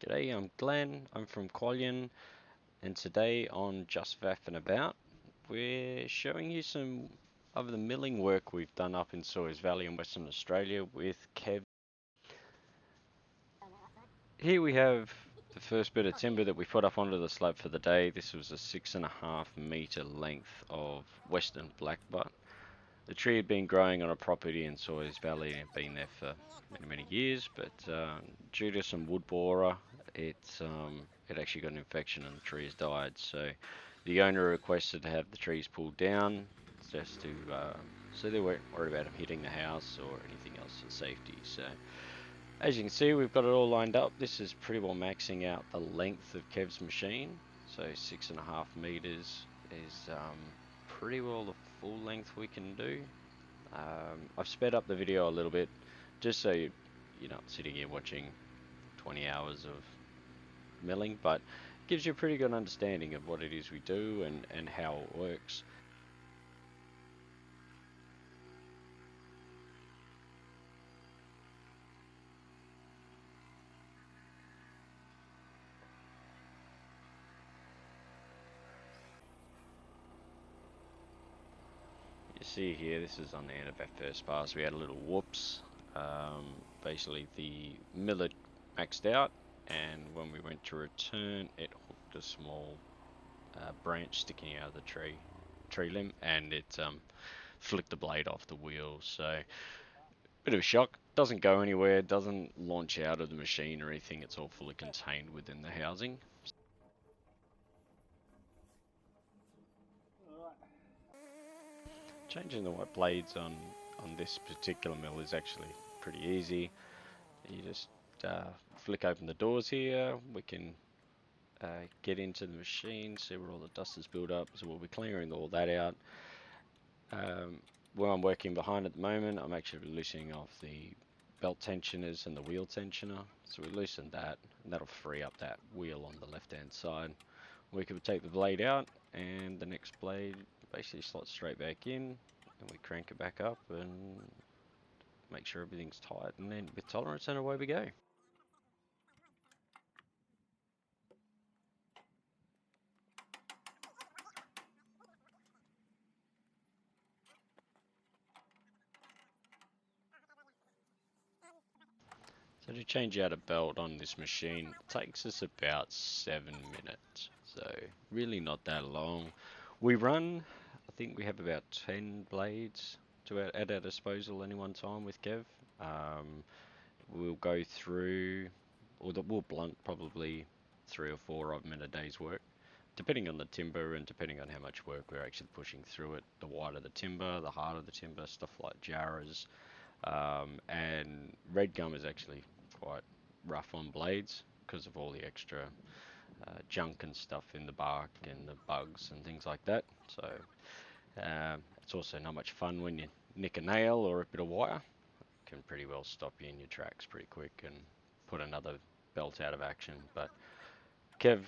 G'day, I'm Glenn. I'm from Kwolyin, and today on Just Faffin About, we're showing you some of the milling work we've done up in Sawyers Valley in Western Australia with Kev. Here we have the first bit of timber that we put up onto the slab for the day. This was a 6.5 metre length of Western Blackbutt. The tree had been growing on a property in Sawyers Valley and had been there for many years, but due to some wood borer, it actually got an infection and the trees died. So the owner requested to have the trees pulled down just to so they weren't worried about them hitting the house or anything else for safety. So as you can see, we've got it all lined up. This is pretty well maxing out the length of Kev's machine. So 6.5 meters is pretty well the full length we can do. I've sped up the video a little bit just so you're not sitting here watching 20 hours of milling, but it gives you a pretty good understanding of what it is we do and how it works. You see here, this is on the end of our first pass. We had a little whoops. Basically, the miller maxed out, and when we went to return, it hooked a small branch sticking out of the tree limb, and it flicked the blade off the wheel. So, bit of a shock. Doesn't go anywhere. Doesn't launch out of the machine or anything. It's all fully contained within the housing. Changing the white blades on this particular mill is actually pretty easy. You just flick open the doors here. We can get into the machine, see where all the dust is built up. So we'll be clearing all that out. Where I'm working behind at the moment, I'm actually loosening off the belt tensioners and the wheel tensioner. So we loosen that, and that'll free up that wheel on the left hand side. We can take the blade out, and the next blade basically slots straight back in, and we crank it back up and make sure everything's tight, and then with tolerance, and away we go. So to change out a belt on this machine takes us about 7 minutes. So really not that long. We run, I think we have about 10 blades at our disposal any one time with Kev. We'll go through, we'll blunt probably 3 or 4 of them in a day's work, depending on the timber and depending on how much work we're actually pushing through it. The wider the timber, the harder the timber, stuff like jarras. And red gum is actually quite rough on blades because of all the extra junk and stuff in the bark and the bugs and things like that. So it's also not much fun when you nick a nail or a bit of wire. It can pretty well stop you in your tracks pretty quick and put another belt out of action. But Kev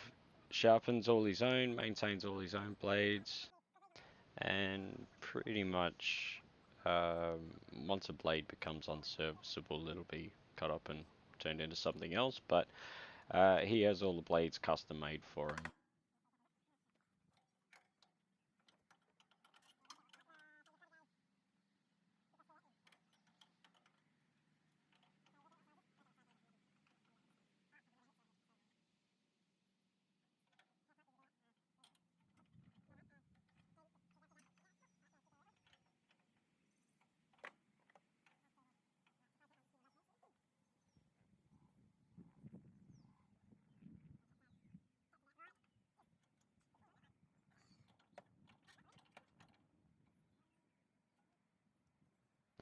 sharpens all his own, maintains all his own blades, and pretty much once a blade becomes unserviceable, it'll be cut up and turned into something else. But he has all the blades custom made for him.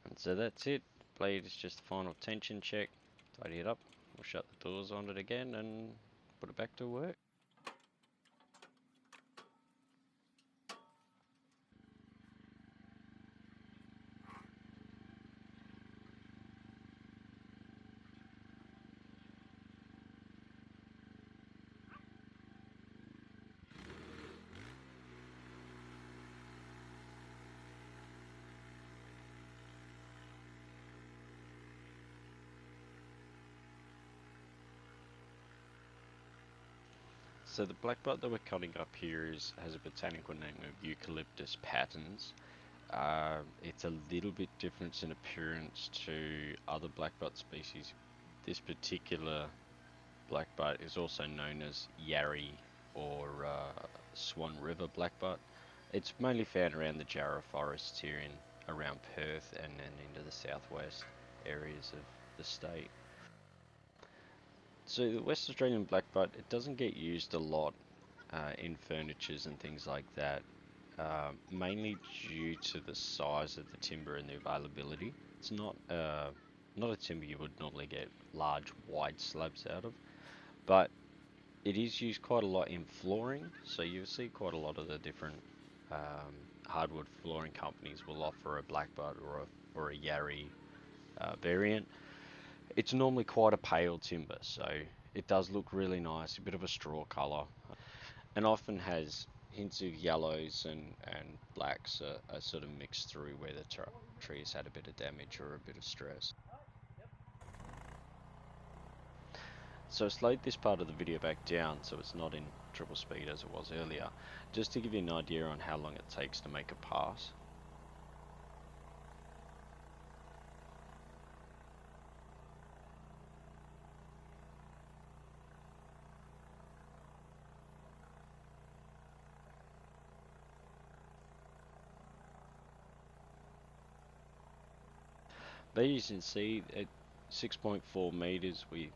And so that's it. Blade is just the final tension check. Tidy it up. We'll shut the doors on it again and put it back to work. So the blackbutt that we're cutting up here has a botanical name of Eucalyptus patens. It's a little bit different in appearance to other blackbutt species. This particular blackbutt is also known as Yarri or Swan River Blackbutt. It's mainly found around the Jarrah forests here in around Perth and then into the southwest areas of the state. So the West Australian blackbutt, it doesn't get used a lot in furnitures and things like that, mainly due to the size of the timber and the availability. It's not a timber you would normally get large, wide slabs out of, but it is used quite a lot in flooring. So you'll see quite a lot of the different hardwood flooring companies will offer a blackbutt or a Yarri variant. It's normally quite a pale timber, so it does look really nice, a bit of a straw colour, and often has hints of yellows and blacks are sort of mixed through where the tree has had a bit of damage or a bit of stress. So I slowed this part of the video back down so it's not in triple speed as it was earlier, just to give you an idea on how long it takes to make a pass. But you can see at 6.4 meters we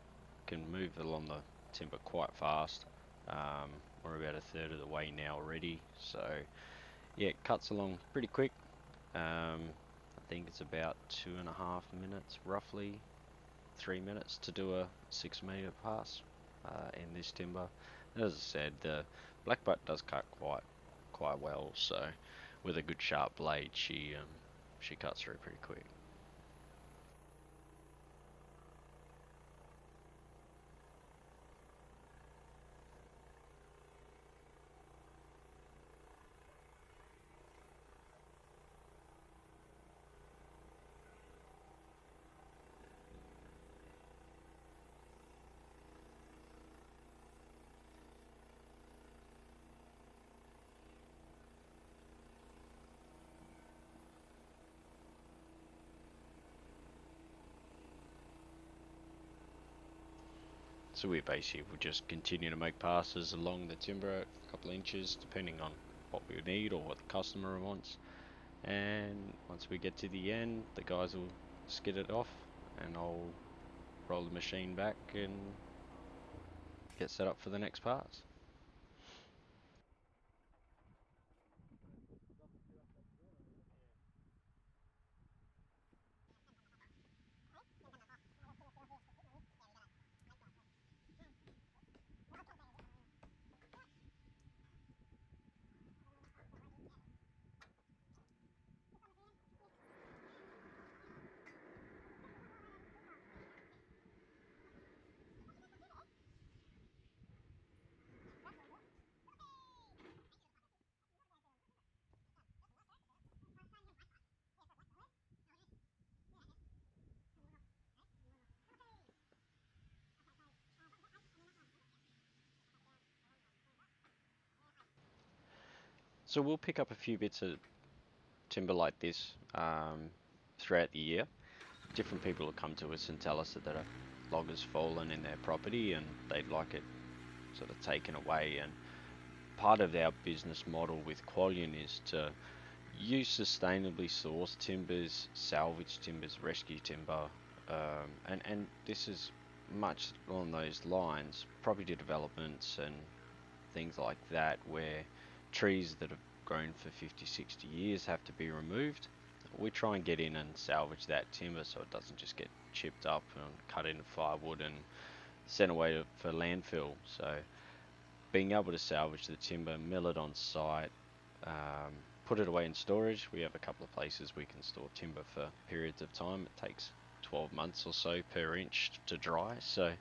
can move along the timber quite fast. We're about a third of the way now already, so yeah, it cuts along pretty quick. I think it's about 2.5 minutes, roughly 3 minutes to do a 6 meter pass in this timber. And as I said, the blackbutt does cut quite well, so with a good sharp blade, she cuts through pretty quick. So we basically will just continue to make passes along the timber a couple of inches depending on what we need or what the customer wants. And once we get to the end, the guys will skid it off and I'll roll the machine back and get set up for the next pass. So we'll pick up a few bits of timber like this throughout the year. Different people will come to us and tell us that a log has fallen in their property and they'd like it sort of taken away. And part of our business model with Kwolyin is to use sustainably sourced timbers, salvage timbers, rescue timber, and this is much along those lines, property developments and things like that, where trees that have grown for 50, 60 years have to be removed. We try and get in and salvage that timber so it doesn't just get chipped up and cut into firewood and sent away for landfill. So being able to salvage the timber, mill it on site, put it away in storage. We have a couple of places we can store timber for periods of time. It takes 12 months or so per inch to dry. So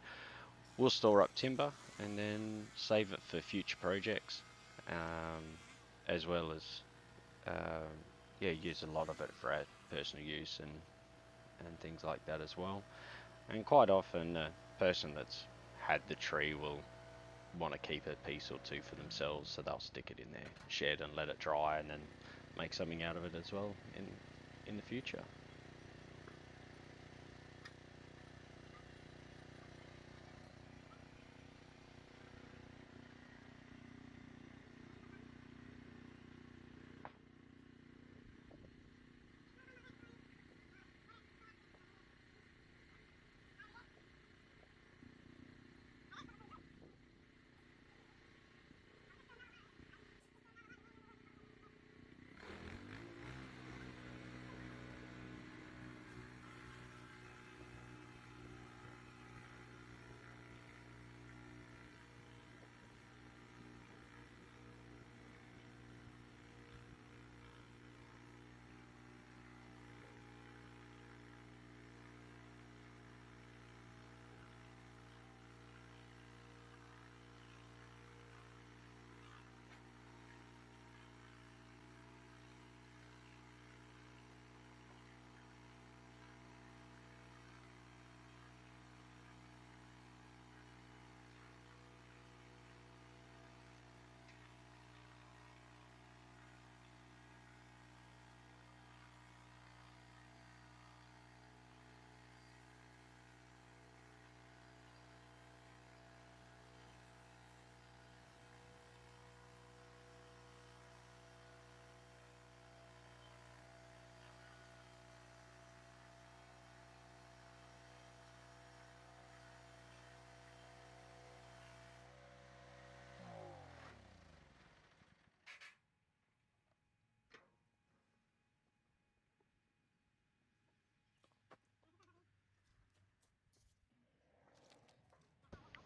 we'll store up timber and then save it for future projects, as well as yeah, use a lot of it for our personal use and things like that as well. And quite often, the person that's had the tree will want to keep a piece or two for themselves, so they'll stick it in their shed and let it dry, and then make something out of it as well in the future.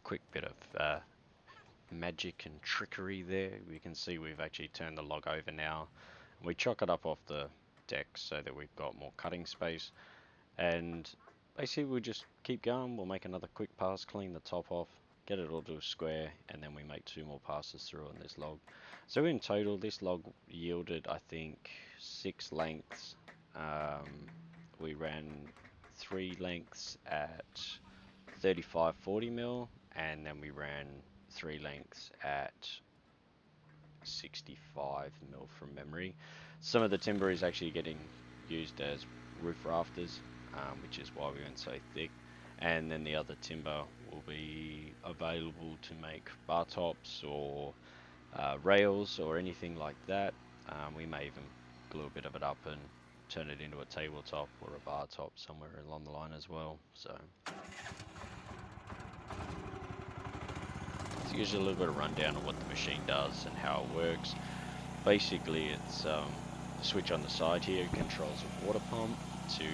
Quick bit of magic and trickery there. We can see we've actually turned the log over now. We chock it up off the deck so that we've got more cutting space, and basically we'll just keep going. We'll make another quick pass, clean the top off, get it all to a square, and then we make 2 more passes through on this log. So in total this log yielded, I think, 6 lengths. We ran 3 lengths at 35-40 mil, and then we ran 3 lengths at 65 mil from memory. Some of the timber is actually getting used as roof rafters, which is why we went so thick, and then the other timber will be available to make bar tops or rails or anything like that. We may even glue a bit of it up and turn it into a tabletop or a bar top somewhere along the line as well. So gives you a little bit of rundown of what the machine does and how it works. Basically, it's the switch on the side here controls a water pump to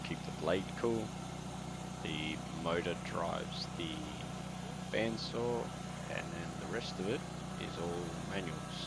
keep the blade cool. The motor drives the bandsaw, and then the rest of it is all manuals.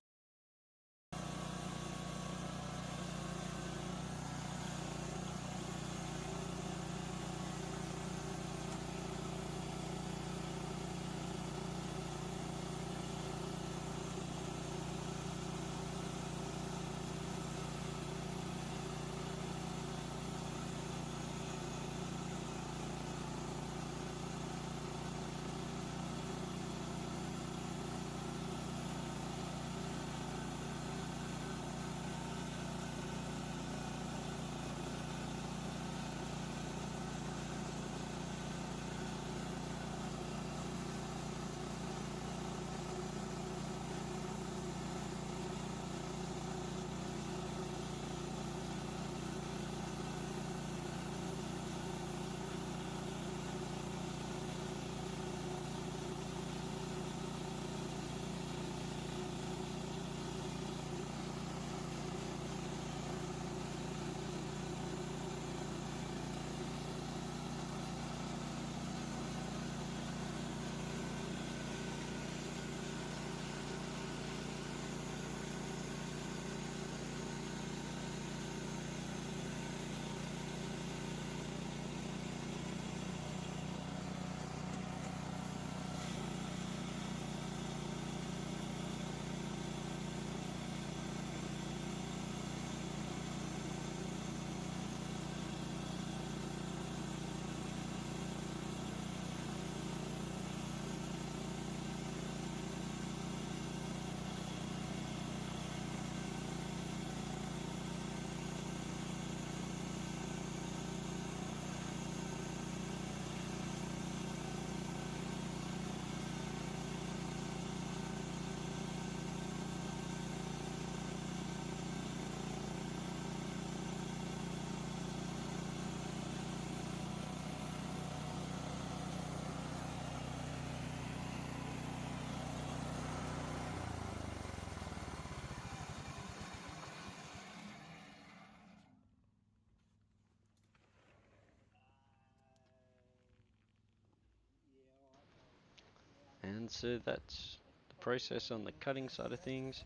And so that's the process on the cutting side of things.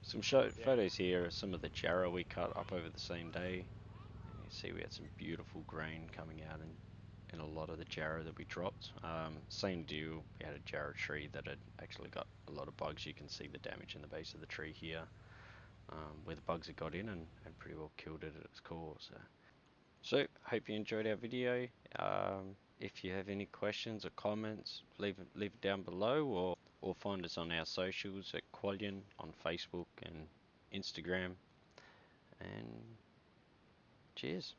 Some photos here of some of the jarrah we cut up over the same day. You see we had some beautiful grain coming out in a lot of the jarrah that we dropped. Same deal, we had a jarrah tree that had actually got a lot of bugs. You can see the damage in the base of the tree here, where the bugs had got in and pretty well killed it at its core. So hope you enjoyed our video. If you have any questions or comments, leave it down below, or find us on our socials at Kwolyin on Facebook and Instagram. And cheers.